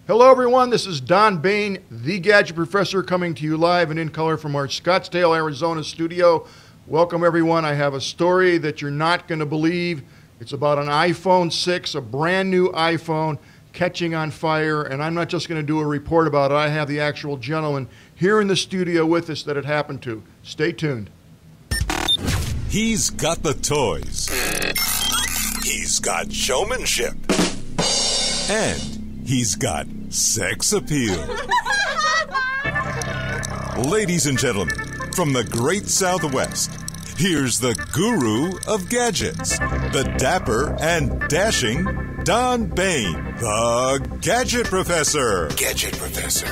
Hello everyone, this is Don Bain, the Gadget Professor, coming to you live and in color from our Scottsdale, Arizona studio. Welcome everyone. I have a story that you're not going to believe. It's about an iPhone 6, a brand new iPhone catching on fire, and I'm not just going to do a report about it. I have the actual gentleman here in the studio with us that it happened to. Stay tuned. He's got the toys. He's got showmanship. And he's got sex appeal. Ladies and gentlemen, from the great Southwest, here's the guru of gadgets, the dapper and dashing Don Bain, the Gadget Professor. Gadget Professor.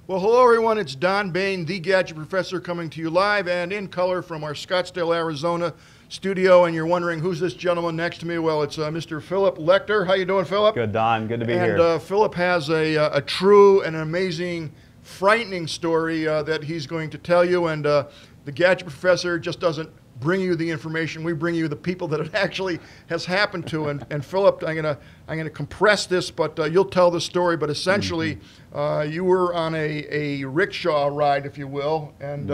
Well, hello everyone, it's Don Bain, the Gadget Professor, coming to you live and in color from our Scottsdale, Arizona studio. And you're wondering, who's this gentleman next to me? Well, it's Mr. Philip Lecter. How you doing, Philip? Good, Don. Good to be here. And Philip has a true and amazing, frightening story that he's going to tell you. And the Gadget Professor just doesn't bring you the information. We bring you the people that it actually has happened to. And Philip, I'm gonna compress this, but you'll tell the story. But essentially, you were on a rickshaw ride, if you will, and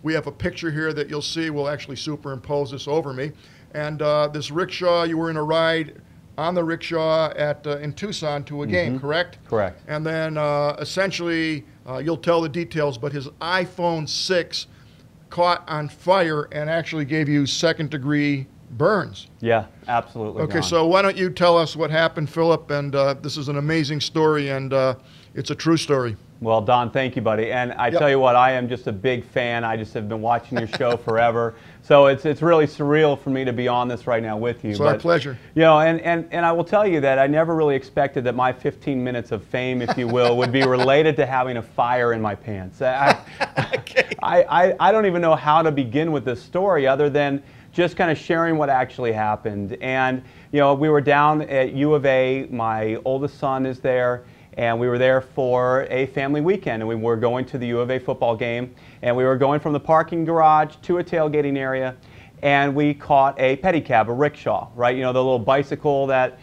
we have a picture here that you'll see. We'll actually superimpose this over me. And this rickshaw, you were in a ride on the rickshaw in Tucson to a game, correct? Correct. And then essentially, you'll tell the details, but his iPhone 6 caught on fire and actually gave you second-degree burns. Yeah, absolutely. Okay, Don. so why don't you tell us what happened, Philip? And this is an amazing story, and it's a true story. Well, Don, thank you, buddy. And I tell you what, I am just a big fan. I just have been watching your show forever. So it's really surreal for me to be on this right now with you. It's our pleasure. You know, and I will tell you that I never really expected that my 15 minutes of fame, if you will, would be related to having a fire in my pants. I don't even know how to begin with this story other than just kind of sharing what actually happened. And, you know, we were down at U of A. My oldest son is there. And we were there for a family weekend, and we were going to the U of A football game, and we were going from the parking garage to a tailgating area, and we caught a pedicab, a rickshaw, right? You know, the little bicycle that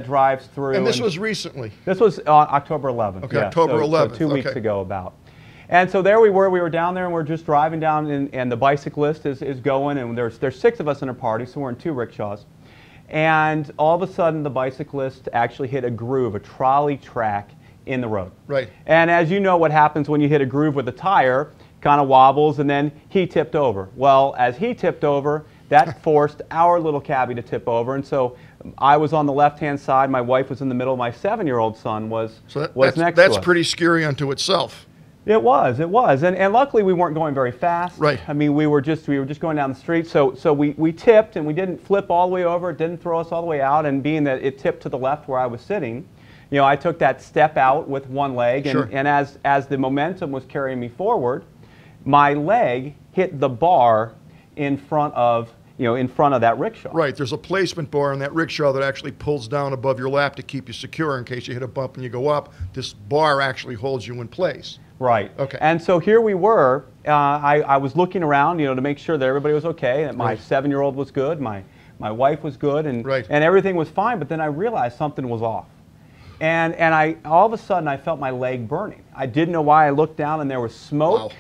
drives through. And this was recently? This was October 11th. Okay, yeah. October 11th. So 2 weeks ago about. And so there we were down there, and we're just driving down, and the bicyclist is going, and there's 6 of us in a party, so we're in 2 rickshaws. And all of a sudden, the bicyclist actually hit a groove, a trolley track in the road. Right. And as you know what happens when you hit a groove with a tire, kind of wobbles, and then he tipped over. Well, as he tipped over, that forced our little cabbie to tip over. And so I was on the left-hand side, my wife was in the middle, my 7-year-old son was next to us. That's pretty scary unto itself. It was. And luckily we weren't going very fast. Right. I mean, we were just going down the street. So we tipped, and we didn't flip all the way over. It didn't throw us all the way out. And being that it tipped to the left where I was sitting, you know, I took that step out with one leg. And, sure. and as the momentum was carrying me forward, my leg hit the bar in front of that rickshaw. Right. There's a placement bar on that rickshaw that actually pulls down above your lap to keep you secure in case you hit a bump and you go up. This bar actually holds you in place. Right. Okay. And so here we were. I was looking around, you know, to make sure that everybody was okay, that my 7-year-old was good, my wife was good, and everything was fine. But then I realized something was off, and I all of a sudden I felt my leg burning. I didn't know why. I looked down and there was smoke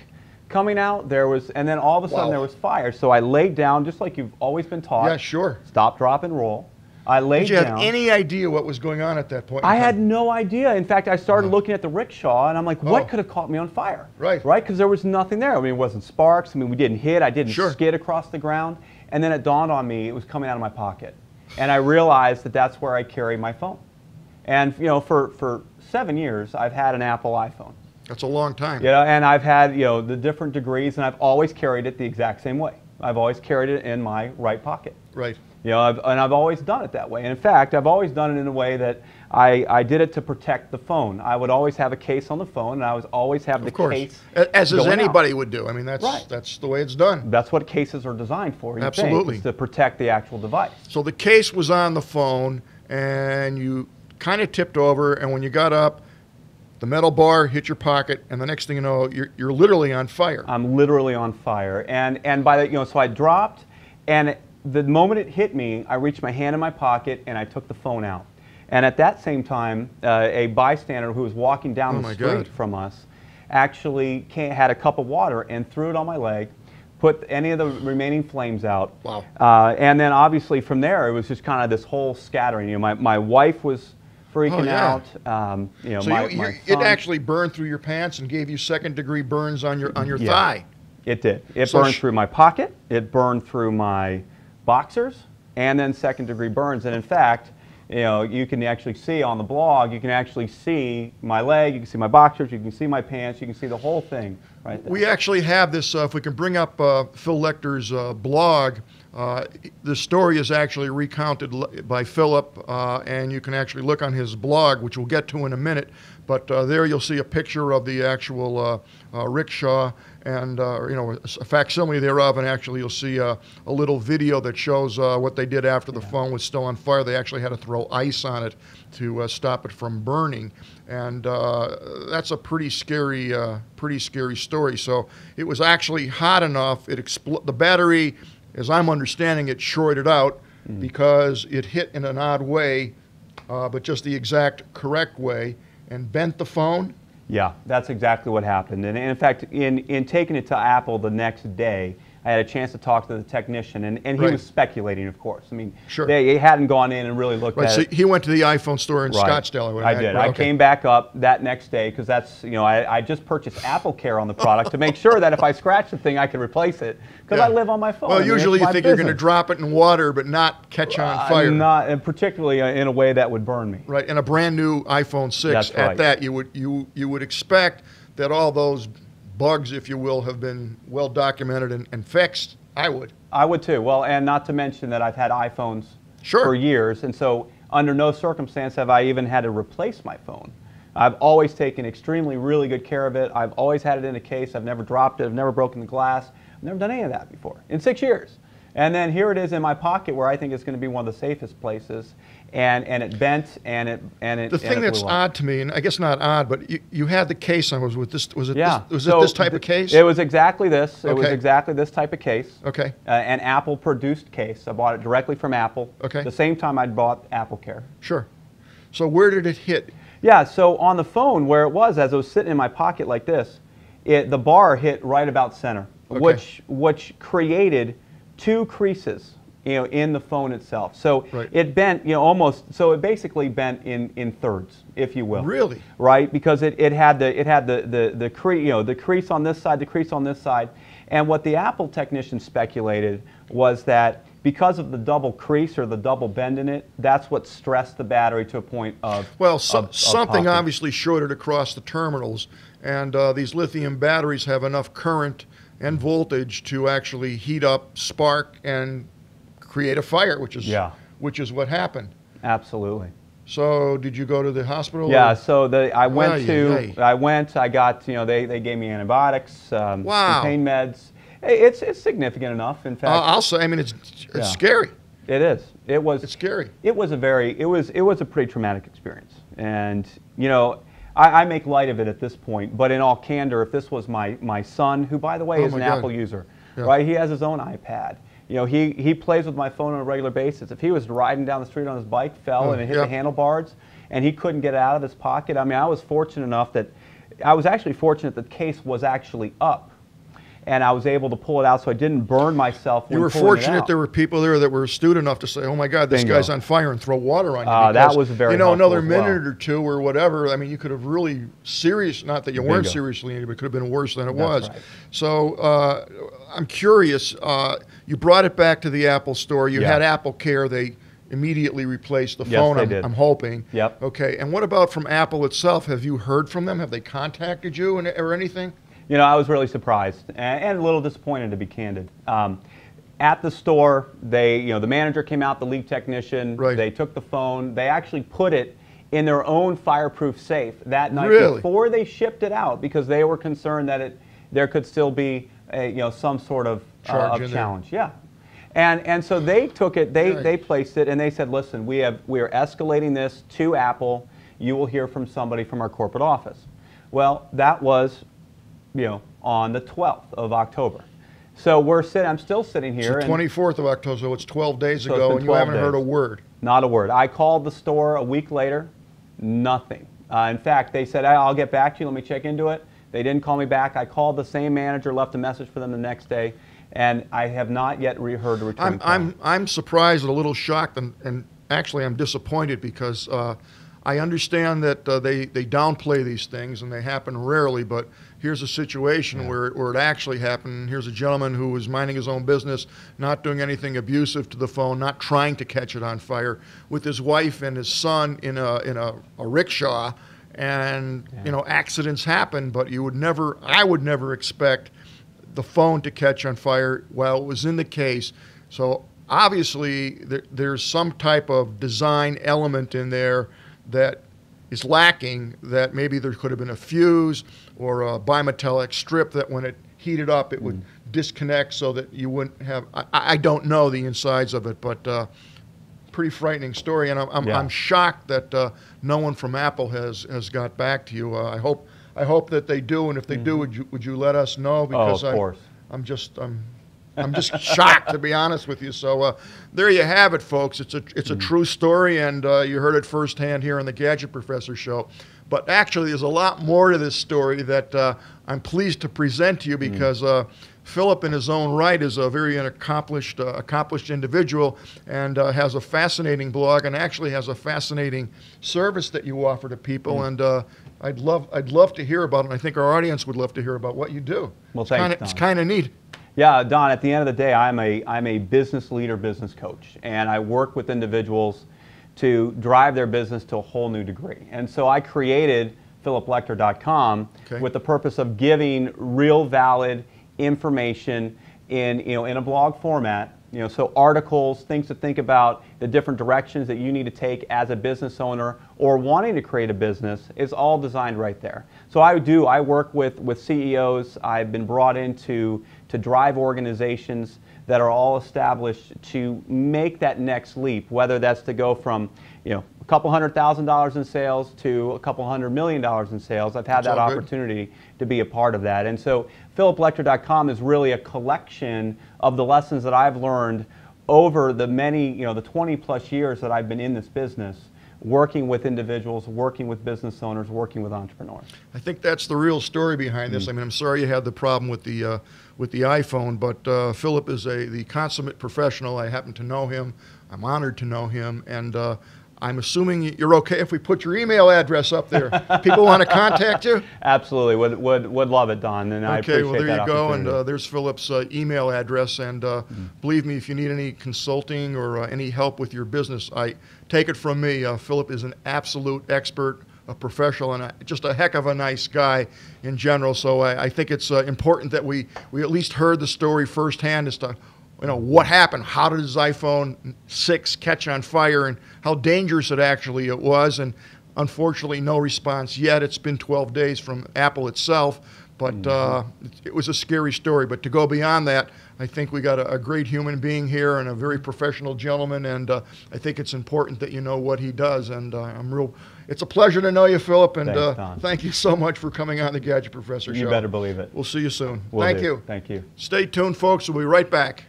coming out. And then all of a sudden there was fire. So I laid down just like you've always been taught. Yeah, sure. Stop, drop, and roll. I laid down. Did you have any idea what was going on at that point? I had no idea. In fact, I started looking at the rickshaw, and I'm like, what could have caught me on fire? Right. Right? Because there was nothing there. I mean, it wasn't sparks. I mean, we didn't hit. I didn't skid across the ground. And then it dawned on me it was coming out of my pocket. And I realized that that's where I carry my phone. And, you know, for 7 years, I've had an Apple iPhone. That's a long time. You know, and I've had, you know, the different degrees, and I've always carried it the exact same way. I've always carried it in my right pocket. Right. You know, I've always done it that way. And in fact, I've always done it in a way that I did it to protect the phone. I would always have a case on the phone, and I would always have the case. As anybody would do. I mean, that's the way it's done. That's what cases are designed for. Absolutely. Is to protect the actual device. So the case was on the phone, and you kind of tipped over, and when you got up, the metal bar hit your pocket, and the next thing you know, you're literally on fire. I'm literally on fire. And by the, you know, so I dropped, and the moment it hit me, I reached my hand in my pocket and I took the phone out. And at that same time, a bystander who was walking down the street from us actually had a cup of water and threw it on my leg, put any of the remaining flames out. Wow. And then obviously from there, it was just kind of this whole scattering. You know, my wife was freaking out. You know, so it son, actually burned through your pants and gave you second-degree burns on your thigh. It did. It burned through my pocket. It burned through my boxers, and then second-degree burns. And in fact, you know, you can actually see on the blog, you can actually see my leg, you can see my boxers, you can see my pants, you can see the whole thing right there. We actually have this, if we can bring up Phil Lecter's blog, the story is actually recounted by Philip, and you can actually look on his blog, which we'll get to in a minute. But there you'll see a picture of the actual rickshaw and you know, a facsimile thereof, and actually you'll see a little video that shows what they did after the phone was still on fire. They actually had to throw ice on it to stop it from burning, and that's a pretty scary story. So it was actually hot enough. The battery, as I'm understanding it, shorted out because it hit in an odd way, but just the exact correct way, and bent the phone. Yeah, that's exactly what happened. And in fact, in taking it to Apple the next day, I had a chance to talk to the technician, and he was speculating, of course. I mean, they hadn't gone in and really looked at it. So he went to the iPhone store in Scottsdale. I did. I came back up that next day because that's, you know, I just purchased Apple Care on the product to make sure that if I scratch the thing, I can replace it because I live on my phone. Well, usually you think you're going to drop it in water but not catch on fire. Not, and particularly in a way that would burn me. Right, and a brand new iPhone 6 at that, you would expect that all those bugs, if you will, have been well documented and fixed. I would too. Well, and not to mention that I've had iPhones for years, and so under no circumstance have I even had to replace my phone. I've always taken extremely, really good care of it. I've always had it in a case. I've never dropped it. I've never broken the glass. I've never done any of that before in 6 years. And then here it is in my pocket where I think it's going to be one of the safest places. And it bent and it The thing that's odd to me, and I guess not odd, but you had the case. Was it this type of case? It was exactly this. It was exactly this type of case. Okay. An Apple produced case. I bought it directly from Apple. Okay. The same time I'd bought Apple Care. Sure. So where did it hit? Yeah. So on the phone, where it was, as it was sitting in my pocket like this, the bar hit right about center, which created 2 creases, you know, in the phone itself. So it bent, you know, almost. So it basically bent in thirds, if you will. Really? Right, because it had the crease, you know, the crease on this side, the crease on this side, and what the Apple technician speculated was that because of the double crease or the double bend in it, that's what stressed the battery to a point of something obviously shorted across the terminals, and these lithium batteries have enough current and voltage to actually heat up, spark, and create a fire, which is what happened. Absolutely. So did you go to the hospital? Yeah. So I got, you know, they gave me antibiotics, some pain meds. It's significant enough. In fact, I'll say. I mean, it's scary. It is. It's scary. It was a pretty traumatic experience, and you know. I make light of it at this point, but in all candor, if this was my son, who by the way is an Apple user, right? He has his own iPad. You know, he plays with my phone on a regular basis. If he was riding down the street on his bike, fell and it hit the handlebars, and he couldn't get it out of his pocket. I mean, I was fortunate enough that the case was actually up, and I was able to pull it out so I didn't burn myself. You were fortunate there were people there that were astute enough to say, "Oh my God, this guy's on fire," and throw water on you. That was very helpful another minute or two or whatever. I mean, you could have really not that you weren't seriously injured, but it could have been worse than it was. Right. So I'm curious. You brought it back to the Apple store. You had Apple Care. They immediately replaced the phone. They did. I'm hoping. Yep. Okay. And what about from Apple itself? Have you heard from them? Have they contacted you or anything? You know, I was really surprised and a little disappointed, to be candid. At the store, the manager came out, the lead technician. They took the phone. They actually put it in their own fireproof safe that night before they shipped it out because they were concerned that there could still be some sort of challenge. Yeah. And so they took it. They placed it, and they said, "Listen, we are escalating this to Apple. You will hear from somebody from our corporate office." Well, that was on the 12th of October. So I'm still sitting here. It's the 24th of October, so it's 12 days So ago, and you haven't heard a word. Not a word. I called the store a week later, nothing. In fact, they said, I'll get back to you, let me check into it. They didn't call me back. I called the same manager, left a message for them the next day, and I have not yet heard a return call. I'm surprised and a little shocked, and actually I'm disappointed because I understand that they downplay these things and they happen rarely, but here's a situation where it actually happened. Here's a gentleman who was minding his own business, not doing anything abusive to the phone, not trying to catch it on fire, with his wife and his son in a rickshaw, and accidents happen, but I would never expect the phone to catch on fire while it was in the case. So obviously there's some type of design element in there that is lacking, that maybe there could have been a fuse or a bimetallic strip that when it heated up it would disconnect so that you wouldn't have, I don't know the insides of it, but pretty frightening story, and I'm shocked that no one from Apple has got back to you. I hope that they do, and if they do, would you let us know? Because of course. I'm just shocked, to be honest with you. So there you have it, folks. It's a true story, and you heard it firsthand here on the Gadget Professor Show. But actually, there's a lot more to this story that I'm pleased to present to you because Philip, in his own right, is a very accomplished individual, and has a fascinating blog, and actually has a fascinating service that you offer to people. And I'd love to hear about it. And I think our audience would love to hear about what you do. Well, thanks, It's kind of neat. Yeah, Don, at the end of the day, I'm a business leader, business coach, and I work with individuals to drive their business to a whole new degree. And so I created philiplector.com with the purpose of giving real valid information in a blog format, so articles, things to think about, the different directions that you need to take as a business owner or wanting to create a business is all designed right there. So I work with CEOs. I've been brought in to drive organizations that are all established to make that next leap, whether that's to go from a couple $100,000 in sales to a couple $100 million in sales. I've had that opportunity to be a part of that. And so philiplector.com is really a collection of the lessons that I've learned over the the 20 plus years that I've been in this business, working with individuals, working with business owners, working with entrepreneurs. I think that's the real story behind this. I mean, I'm sorry you had the problem with the iPhone, but Philip is the consummate professional. I happen to know him. I'm honored to know him, and I'm assuming you're okay if we put your email address up there. People want to contact you? Absolutely, would love it, Don, and I appreciate that. Okay, well, there you go, and there's Philip's email address, and believe me, if you need any consulting or any help with your business, take it from me. Philip is an absolute expert, a professional, and just a heck of a nice guy in general. So I think it's important that we at least heard the story firsthand as to what happened, how did his iPhone 6 catch on fire, and how dangerous it actually was. And unfortunately, no response yet. It's been 12 days from Apple itself, but it was a scary story. But to go beyond that, I think we got a great human being here and a very professional gentleman, and I think it's important that you know what he does. And it's a pleasure to know you, Philip, and Thanks, thank you so much for coming on the Gadget Professor Show. You better believe it. We'll see you soon. Thank you. Thank you. Stay tuned, folks. We'll be right back.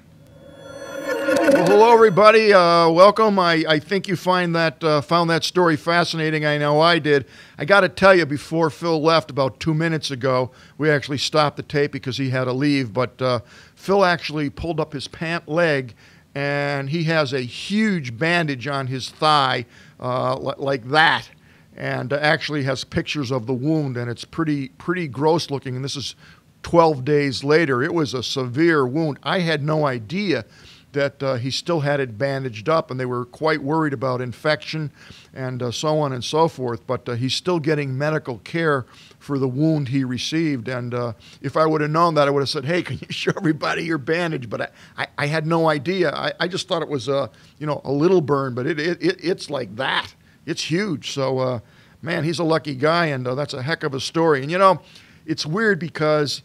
Well, hello, everybody. Welcome. I think you found that story fascinating. I know I did. I got to tell you, before Phil left about 2 minutes ago, we actually stopped the tape because he had to leave. But Phil actually pulled up his pant leg, and he has a huge bandage on his thigh, like that, and actually has pictures of the wound, and it's pretty gross looking. And this is 12 days later. It was a severe wound. I had no idea that he still had it bandaged up, and they were quite worried about infection and so on and so forth. But he's still getting medical care for the wound he received. And if I would have known that, I would have said, hey, can you show everybody your bandage? But I had no idea. I just thought it was a little burn, but it's like that. It's huge. So, man, he's a lucky guy, and that's a heck of a story. And, it's weird because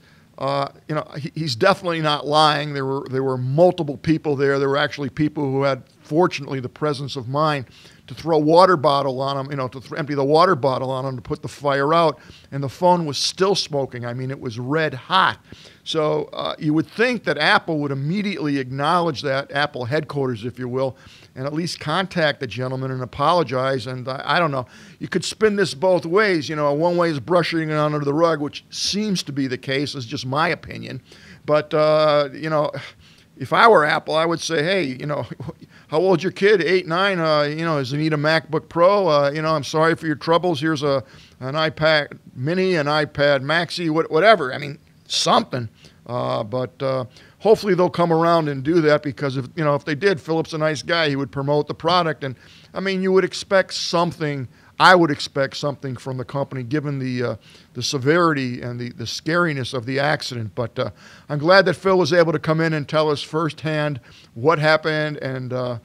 he's definitely not lying. There were multiple people there. There were actually people who had, fortunately, the presence of mind to throw a water bottle on him, to empty the water bottle on him to put the fire out, and the phone was still smoking. I mean, it was red hot. So you would think that Apple would immediately acknowledge that, Apple headquarters, if you will, and at least contact the gentleman and apologize. And I don't know. You could spin this both ways. One way is brushing it under the rug, which seems to be the case. It's just my opinion. But, if I were Apple, I would say, hey, how old's your kid? 8, 9, does he need a MacBook Pro? I'm sorry for your troubles. Here's an iPad Mini, an iPad Maxi, whatever. I mean, something. But hopefully they'll come around and do that, because if they did, Philip's a nice guy. He would promote the product. And, I mean, you would expect something. I would expect something from the company, given the severity and the scariness of the accident. But I'm glad that Phil was able to come in and tell us firsthand what happened, and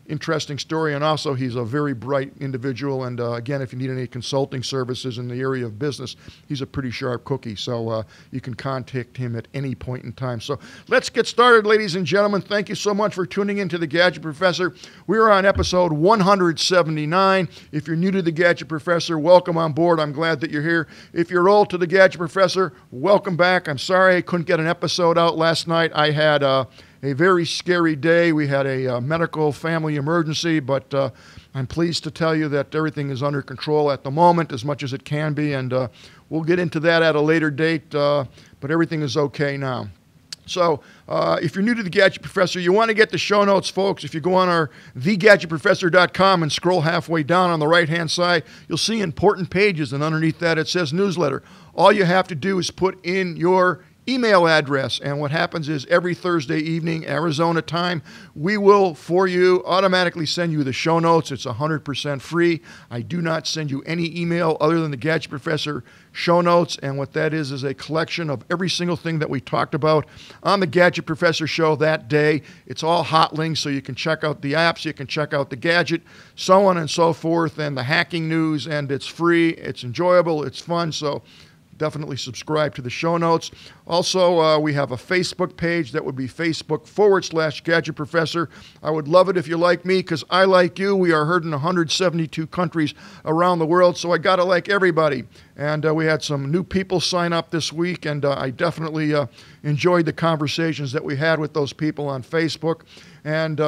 interesting story. And also, he's a very bright individual. And again, if you need any consulting services in the area of business, he's a pretty sharp cookie. So you can contact him at any point in time. So let's get started, ladies and gentlemen. Thank you so much for tuning into the Gadget Professor. We're on episode 179. If you're new to the Gadget Professor, welcome on board. I'm glad that you're here. If you're old to the Gadget Professor, welcome back. I'm sorry I couldn't get an episode out last night. I had a very scary day. We had a medical family emergency, but I'm pleased to tell you that everything is under control at the moment, as much as it can be, and we'll get into that at a later date, but everything is okay now. So if you're new to the Gadget Professor, you want to get the show notes, folks. If you go on our thegadgetprofessor.com and scroll halfway down on the right-hand side, you'll see important pages, and underneath that it says newsletter. All you have to do is put in your email address, and what happens is every Thursday evening, Arizona time, we will, for you, automatically send you the show notes. It's 100% free. I do not send you any email other than the Gadget Professor show notes, and what that is a collection of every single thing that we talked about on the Gadget Professor show that day. It's all hot links, so you can check out the apps, you can check out the gadget, so on and so forth, and the hacking news, and it's free, it's enjoyable, it's fun, so definitely subscribe to the show notes. Also, we have a Facebook page. That would be Facebook.com/Gadget Professor. I would love it if you like me, because I like you. We are heard in 172 countries around the world, so I got to like everybody. And we had some new people sign up this week, and I definitely enjoyed the conversations that we had with those people on Facebook. And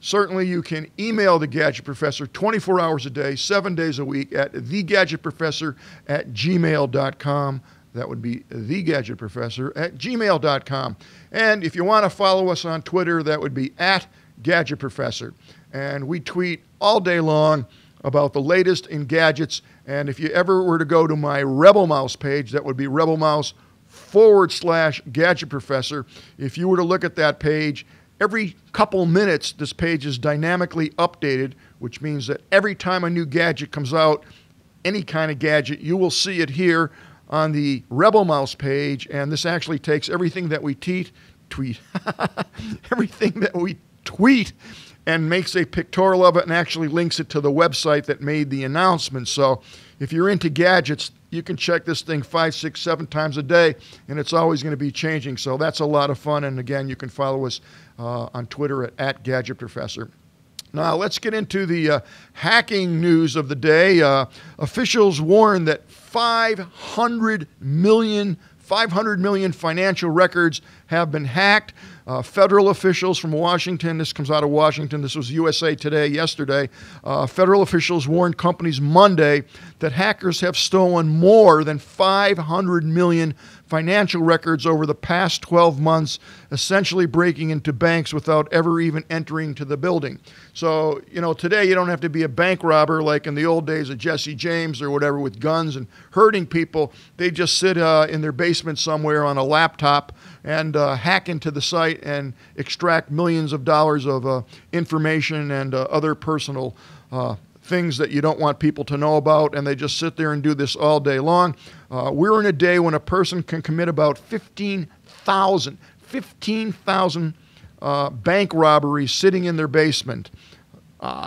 certainly, you can email the Gadget Professor 24 hours a day, 7 days a week at thegadgetprofessor@gmail.com. That would be thegadgetprofessor@gmail.com. And if you want to follow us on Twitter, that would be @GadgetProfessor. And we tweet all day long about the latest in gadgets. And if you ever were to go to my Rebel Mouse page, that would be Rebel Mouse/Gadget Professor. If you were to look at that page, every couple minutes, this page is dynamically updated, which means that every time a new gadget comes out, any kind of gadget, you will see it here on the Rebel Mouse page. And this actually takes everything that we everything that we tweet and makes a pictorial of it and actually links it to the website that made the announcement. So if you're into gadgets, you can check this thing 5, 6, 7 times a day, and it's always going to be changing. So that's a lot of fun. And again, you can follow us on Twitter at Gadget Professor. Now, let's get into the hacking news of the day. Officials warn that 500 million financial records have been hacked. Federal officials from Washington, this comes out of Washington, this was USA Today yesterday, federal officials warned companies Monday that hackers have stolen more than 500 million financial records over the past 12 months, essentially breaking into banks without ever even entering to the building. So, today you don't have to be a bank robber like in the old days of Jesse James or whatever with guns and hurting people. They just sit in their basement somewhere on a laptop and hack into the site and extract millions of dollars of information and other personal things that you don't want people to know about, and they just sit there and do this all day long. We're in a day when a person can commit about 15,000 bank robberies sitting in their basement.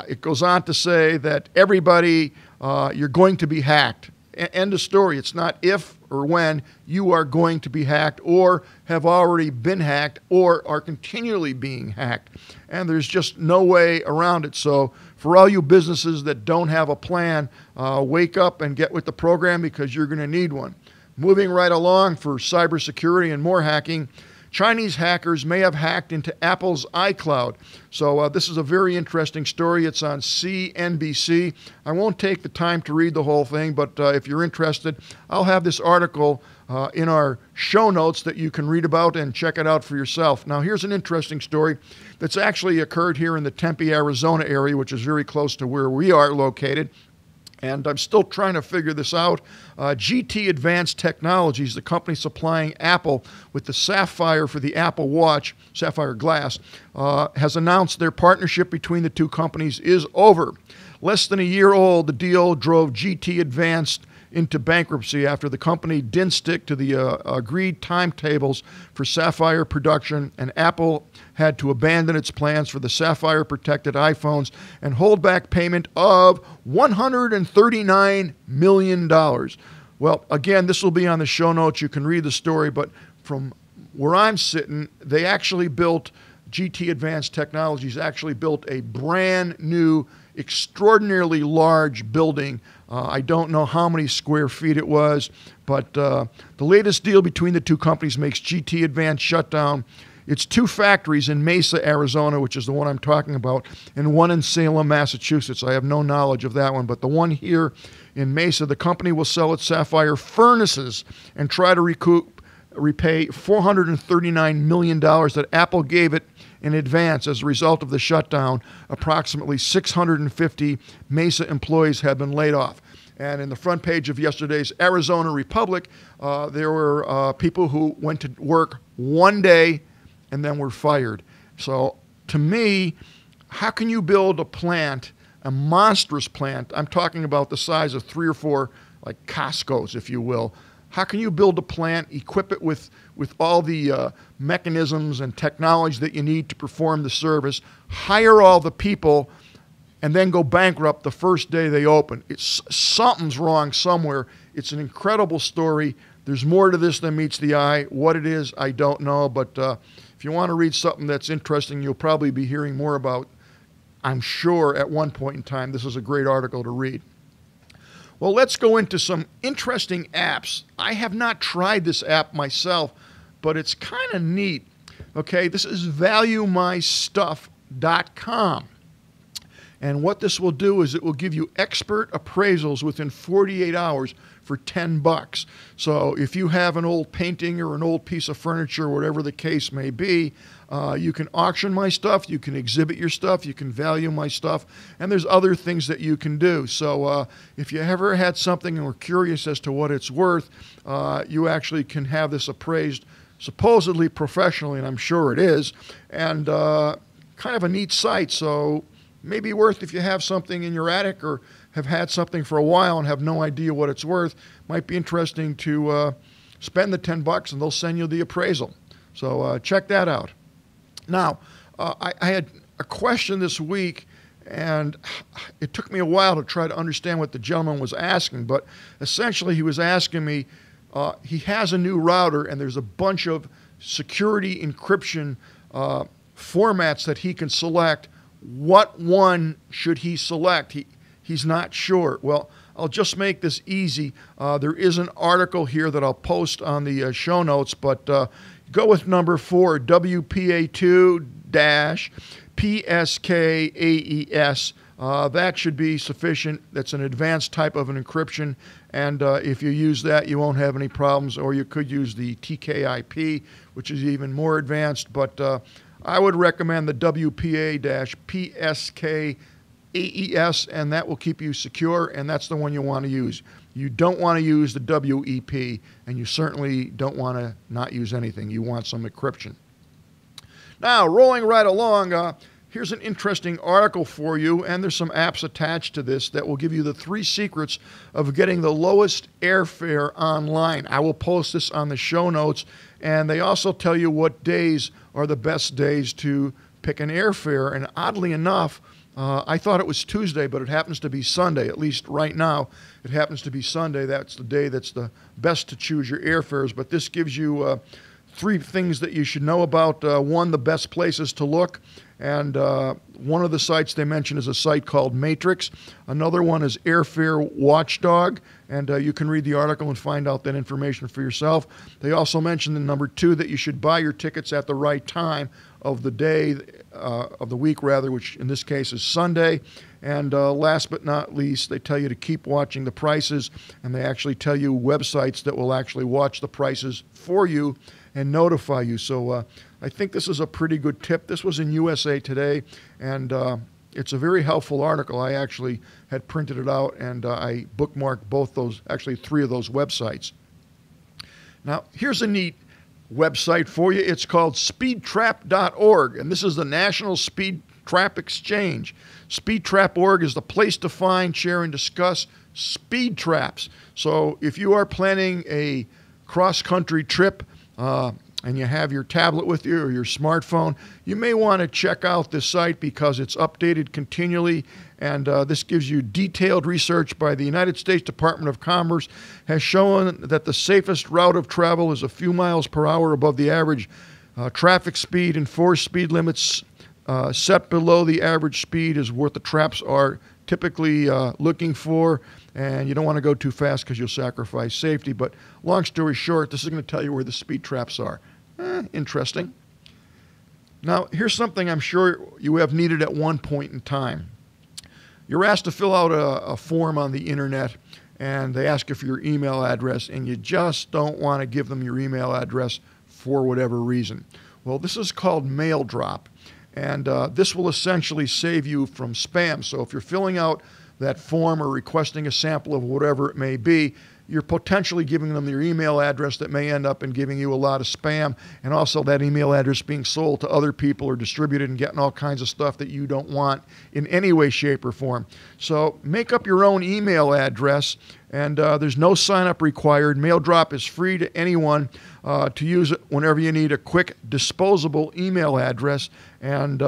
It goes on to say that everybody, you're going to be hacked. End of story. It's not if or when you are going to be hacked or have already been hacked or are continually being hacked. And there's just no way around it. So for all you businesses that don't have a plan, wake up and get with the program because you're going to need one. Moving right along for cybersecurity and more hacking, Chinese hackers may have hacked into Apple's iCloud. So this is a very interesting story. It's on CNBC. I won't take the time to read the whole thing, but if you're interested, I'll have this article in our show notes that you can read about and check it out for yourself. Now, here's an interesting story that's actually occurred here in the Tempe, Arizona area, which is very close to where we are located. And I'm still trying to figure this out. GT Advanced Technologies, the company supplying Apple with the Sapphire for the Apple Watch, Sapphire Glass, has announced their partnership between the two companies is over. Less than a year old, the deal drove GT Advanced into bankruptcy after the company didn't stick to the agreed timetables for Sapphire production, and Apple had to abandon its plans for the Sapphire-protected iPhones and hold back payment of $139 million. Well, again, this will be on the show notes. You can read the story, but from where I'm sitting, they actually built, GT Advanced Technologies actually built a brand new, extraordinarily large building. I don't know how many square feet it was, but the latest deal between the two companies makes GT Advanced shut down its two factories in Mesa, Arizona, which is the one I'm talking about, and one in Salem, Massachusetts. I have no knowledge of that one, but the one here in Mesa, the company will sell its Sapphire furnaces and try to repay $439 million that Apple gave it in advance. As a result of the shutdown, approximately 650 Mesa employees have been laid off. And in the front page of yesterday's Arizona Republic, there were people who went to work one day and then were fired. So to me, how can you build a plant, a monstrous plant? I'm talking about the size of 3 or 4 like Costco's, if you will. How can you build a plant, equip it with all the mechanisms and technology that you need to perform the service, hire all the people, and then go bankrupt the first day they open? Something's wrong somewhere. It's an incredible story. There's more to this than meets the eye. What it is, I don't know. But if you want to read something that's interesting, you'll probably be hearing more about, I'm sure, at one point in time. This is a great article to read. Well, let's go into some interesting apps. I have not tried this app myself, but it's kind of neat. Okay, this is ValueMyStuff.com. And what this will do is it will give you expert appraisals within 48 hours for $10. So if you have an old painting or an old piece of furniture, whatever the case may be, you can auction my stuff, you can exhibit your stuff, you can value my stuff, and there's other things that you can do. So if you ever had something and were curious as to what it's worth, you actually can have this appraised supposedly professionally, and I'm sure it is, and kind of a neat site. So maybe worth, if you have something in your attic or have had something for a while and have no idea what it's worth, might be interesting to spend the $10 and they'll send you the appraisal. So check that out. Now, I had a question this week, and it took me a while to try to understand what the gentleman was asking, but essentially he was asking me, he has a new router and there's a bunch of security encryption formats that he can select. What one should he select? He's not sure. Well, I'll just make this easy. There is an article here that I'll post on the show notes, but go with number 4, WPA2-PSKAES. That should be sufficient. That's an advanced type of an encryption, and if you use that, you won't have any problems, or you could use the TKIP, which is even more advanced, but I would recommend the WPA-PSKAES, and that will keep you secure, and that's the one you want to use. You don't want to use the WEP, and you certainly don't want to not use anything. You want some encryption. Now, rolling right along, here's an interesting article for you, and there's some apps attached to this that will give you the 3 secrets of getting the lowest airfare online. I will post this on the show notes, and they also tell you what days are the best days to pick an airfare. And oddly enough, I thought it was Tuesday, but it happens to be Sunday. At least right now, it happens to be Sunday. That's the day that's the best to choose your airfares. But this gives you 3 things that you should know about. 1, the best places to look. And one of the sites they mention is a site called Matrix. Another one is Airfare Watchdog. And you can read the article and find out that information for yourself. They also mention in number 2 that you should buy your tickets at the right time of the day, of the week rather, which in this case is Sunday. And last but not least, they tell you to keep watching the prices, and they actually tell you websites that will actually watch the prices for you and notify you. So I think this is a pretty good tip. This was in USA Today, and it's a very helpful article. I actually had printed it out, and I bookmarked both those, actually 3 of those websites. Now, here's a neat website for you. It's called speedtrap.org, and this is the National Speed Trap Exchange. Speedtrap.org is the place to find, share, and discuss speed traps. So if you are planning a cross-country trip and you have your tablet with you or your smartphone, you may want to check out this site because it's updated continually, and this gives you detailed research by the United States Department of Commerce has shown that the safest route of travel is a few miles per hour above the average traffic speed, and 4 speed limits set below the average speed is what the traps are typically looking for, and you don't want to go too fast because you'll sacrifice safety. But long story short, this is going to tell you where the speed traps are. Interesting. Now, here's something I'm sure you have needed at one point in time. You're asked to fill out a form on the internet, and they ask you for your email address, and you just don't want to give them your email address for whatever reason. Well, this is called Mail Drop, and this will essentially save you from spam. So if you're filling out that form or requesting a sample of whatever it may be, you're potentially giving them your email address that may end up in giving you a lot of spam, and also that email address being sold to other people or distributed and getting all kinds of stuff that you don't want in any way, shape, or form. So make up your own email address, and there's no sign-up required. Mail Drop is free to anyone to use it whenever you need a quick, disposable email address, and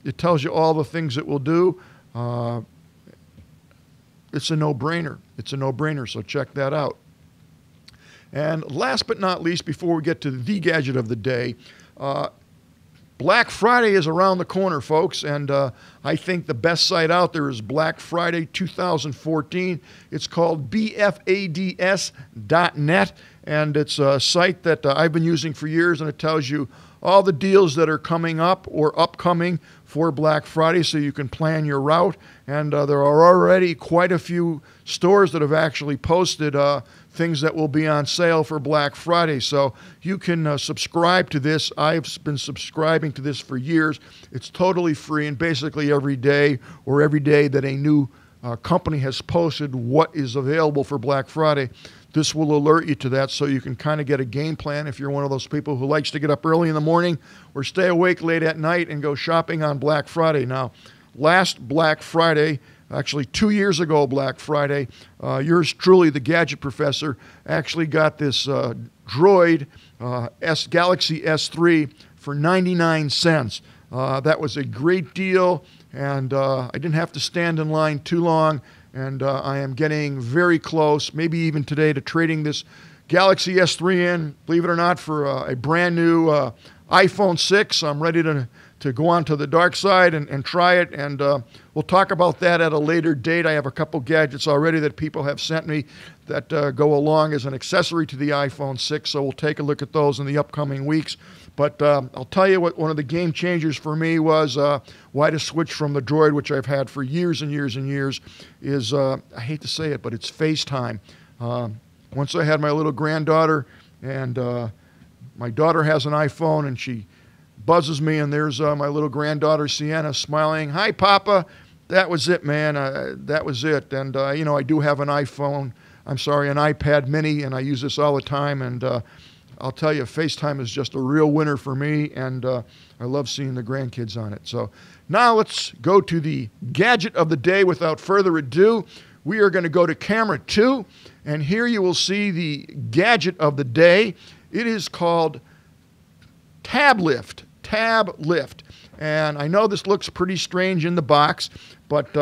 it tells you all the things it will do. It's a no-brainer. It's a no-brainer, so check that out. And last but not least, before we get to the gadget of the day, Black Friday is around the corner, folks, and I think the best site out there is Black Friday 2014. It's called bfads.net, and it's a site that I've been using for years, and it tells you all the deals that are coming up or upcoming for Black Friday so you can plan your route. And there are already quite a few stores that have actually posted things that will be on sale for Black Friday. So you can subscribe to this. I've been subscribing to this for years. It's totally free, and basically every day or every day that a new company has posted what is available for Black Friday, this will alert you to that so you can kind of get a game plan if you're one of those people who likes to get up early in the morning or stay awake late at night and go shopping on Black Friday. Now, last Black Friday, actually 2 years ago Black Friday, yours truly, the Gadget Professor, actually got this Droid Galaxy S3 for 99 cents. That was a great deal, and I didn't have to stand in line too long. And I am getting very close, maybe even today, to trading this Galaxy S3 in, believe it or not, for a brand new iPhone 6. I'm ready to go on to the dark side and try it. And we'll talk about that at a later date. I have a couple gadgets already that people have sent me that go along as an accessory to the iPhone 6. So we'll take a look at those in the upcoming weeks. But I'll tell you what one of the game changers for me was why to switch from the Droid, which I've had for years and years and years, is, I hate to say it, but it's FaceTime. Once I had my little granddaughter, and my daughter has an iPhone, and she buzzes me, and there's my little granddaughter, Sienna, smiling. Hi, Papa. That was it, man. That was it. And, you know, I do have an iPhone. I'm sorry, an iPad mini, and I use this all the time, and I'll tell you, FaceTime is just a real winner for me, and I love seeing the grandkids on it. So now let's go to the gadget of the day. Without further ado, we are going to go to camera 2, and here you will see the gadget of the day. It is called Tab Lift. Tab Lift. And I know this looks pretty strange in the box, but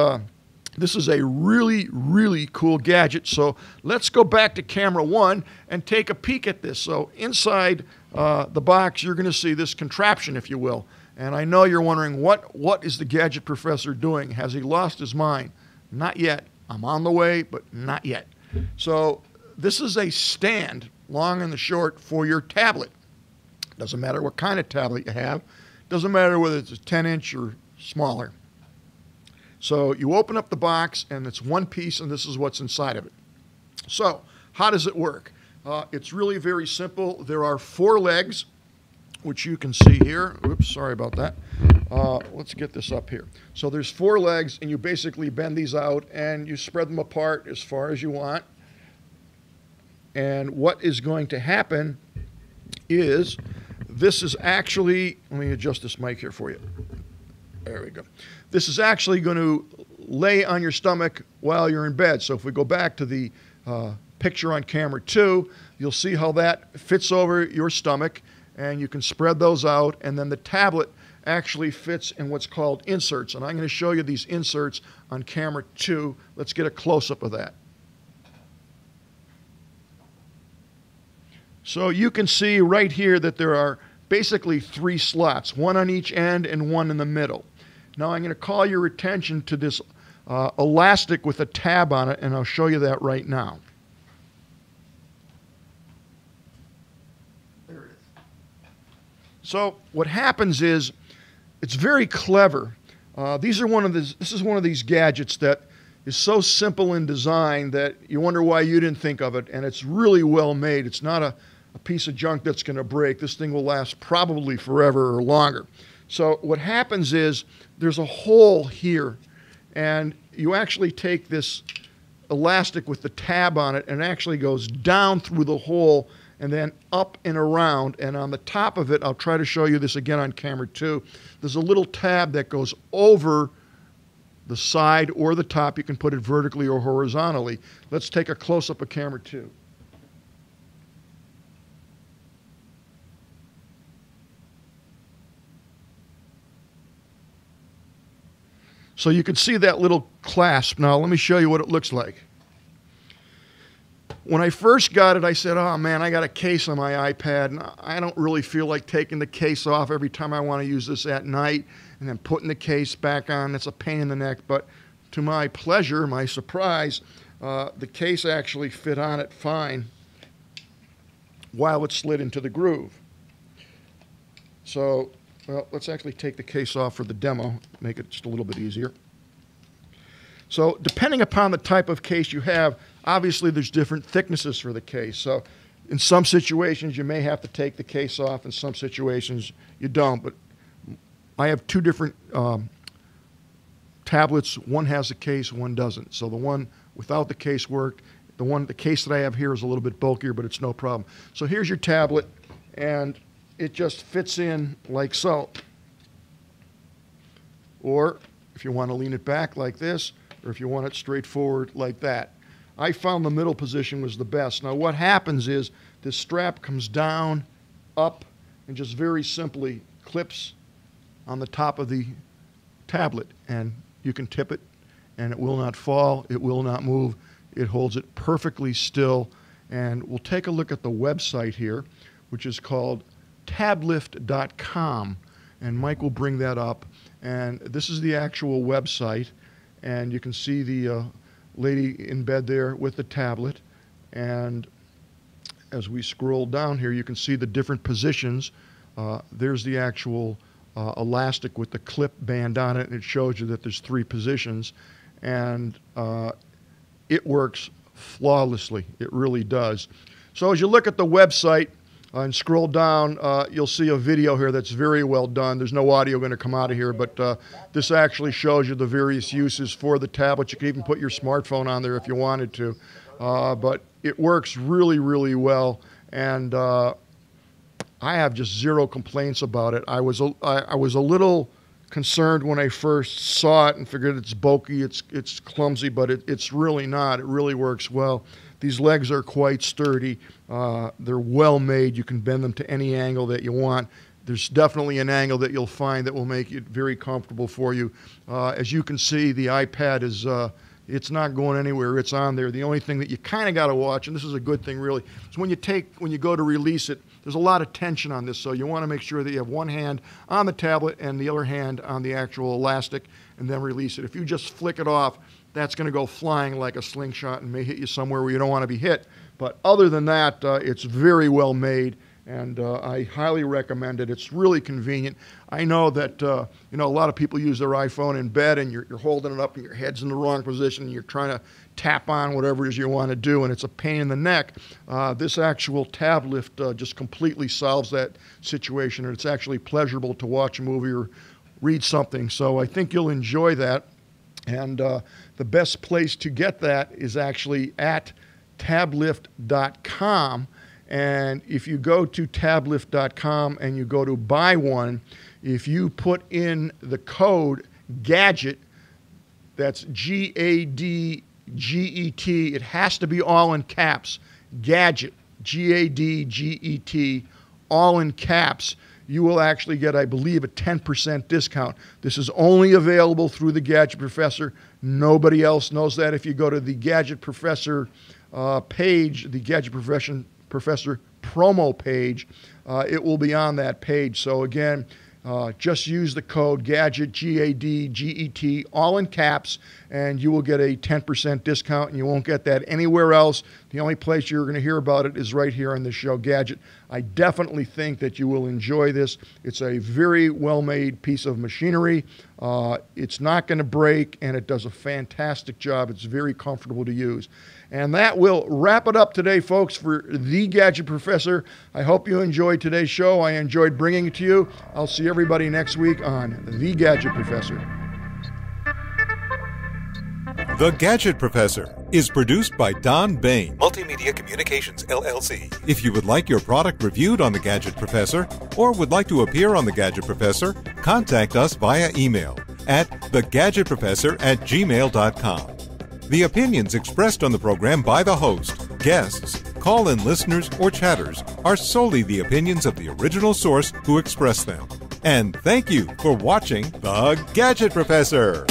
this is a really, really cool gadget. So let's go back to camera 1 and take a peek at this. So inside the box, you're going to see this contraption, if you will. And I know you're wondering, what is the Gadget Professor doing? Has he lost his mind? Not yet. I'm on the way, but not yet. So this is a stand, long and the short, for your tablet. Doesn't matter what kind of tablet you have. Doesn't matter whether it's a 10-inch or smaller. So you open up the box, and it's one piece, and this is what's inside of it. So how does it work? It's really very simple. There are 4 legs, which you can see here. Oops, sorry about that. Let's get this up here. So there's 4 legs, and you basically bend these out, and you spread them apart as far as you want. And what is going to happen is this is actually, let me adjust this mic here for you. There we go. This is actually going to lay on your stomach while you're in bed. So if we go back to the picture on camera 2, you'll see how that fits over your stomach, and you can spread those out, and then the tablet actually fits in what's called inserts. And I'm going to show you these inserts on camera 2. Let's get a close-up of that. So you can see right here that there are basically 3 slots, one on each end and one in the middle. Now I'm going to call your attention to this elastic with a tab on it, and I'll show you that right now. There it is. So what happens is, it's very clever. This is one of these gadgets that is so simple in design that you wonder why you didn't think of it, and it's really well made. It's not a piece of junk that's going to break. This thing will last probably forever or longer. So what happens is there's a hole here, and you actually take this elastic with the tab on it, and it actually goes down through the hole and then up and around. And on the top of it, I'll try to show you this again on camera 2, there's a little tab that goes over the side or the top. You can put it vertically or horizontally. Let's take a close-up of camera 2. So you can see that little clasp. Now let me show you what it looks like. When I first got it, I said, oh man, I got a case on my iPad, and I don't really feel like taking the case off every time I want to use this at night and then putting the case back on. It's a pain in the neck. But to my pleasure, my surprise, the case actually fit on it fine while it slid into the groove. So, well, let's actually take the case off for the demo, make it just a little bit easier. So depending upon the type of case you have, obviously there's different thicknesses for the case. So in some situations you may have to take the case off, in some situations you don't. But I have 2 different tablets. One has a case, one doesn't. So the one without the case worked. The case that I have here is a little bit bulkier, but it's no problem. So here's your tablet, and it just fits in like so. Or if you want to lean it back like this, or if you want it straight forward like that. I found the middle position was the best. Now what happens is this strap comes down, up, and just very simply clips on the top of the tablet. And you can tip it, and it will not fall, it will not move. It holds it perfectly still. And we'll take a look at the website here, which is called tablift.com, and Mike will bring that up. And this is the actual website, and you can see the lady in bed there with the tablet. And as we scroll down here, you can see the different positions. There's the actual elastic with the clip band on it, and it shows you that there's 3 positions, and it works flawlessly. It really does. So as you look at the website and scroll down, you'll see a video here that's very well done. There's no audio going to come out of here, but this actually shows you the various uses for the tablet. You can even put your smartphone on there if you wanted to. But it works really, really well, and I have just 0 complaints about it. I was a little concerned when I first saw it and figured it's bulky, it's clumsy, but it's really not. It really works well. These legs are quite sturdy. They're well made. You can bend them to any angle that you want. there's definitely an angle that you'll find that will make it very comfortable for you. As you can see, the iPad is it's not going anywhere. It's on there. The only thing that you kind of got to watch, and this is a good thing really, is when you go to release it, there's a lot of tension on this, so you want to make sure that you have one hand on the tablet and the other hand on the actual elastic, and then release it. If you just flick it off, that's going to go flying like a slingshot and may hit you somewhere where you don't want to be hit. But other than that, it's very well made, and I highly recommend it. It's really convenient. I know that a lot of people use their iPhone in bed, and you're holding it up and your head's in the wrong position, and you're trying to tap on whatever it is you want to do, and it's a pain in the neck. This actual tab lift just completely solves that situation, and it's actually pleasurable to watch a movie or read something. So I think you'll enjoy that. And the best place to get that is actually at tablift.com. And if you go to tablift.com and you go to buy one, if you put in the code GADGET, that's GADGET, it has to be all in caps, GADGET, GADGET, all in caps, you will actually get, I believe, a 10% discount. This is only available through the Gadget Professor. Nobody else knows that. If you go to the Gadget Professor page, the Gadget Professor promo page, it will be on that page. So again, just use the code GADGET, GADGET, all in caps, and you will get a 10% discount, and you won't get that anywhere else. The only place you're going to hear about it is right here on the show, Gadget. I definitely think that you will enjoy this. It's a very well-made piece of machinery. It's not going to break, and it does a fantastic job. It's very comfortable to use. And that will wrap it up today, folks, for The Gadget Professor. I hope you enjoyed today's show. I enjoyed bringing it to you. I'll see everybody next week on The Gadget Professor. The Gadget Professor is produced by Don Bain, Multimedia Communications, LLC. If you would like your product reviewed on The Gadget Professor or would like to appear on The Gadget Professor, contact us via email at thegadgetprofessor@gmail.com. The opinions expressed on the program by the host, guests, call-in listeners, or chatters are solely the opinions of the original source who expressed them. And thank you for watching The Gadget Professor.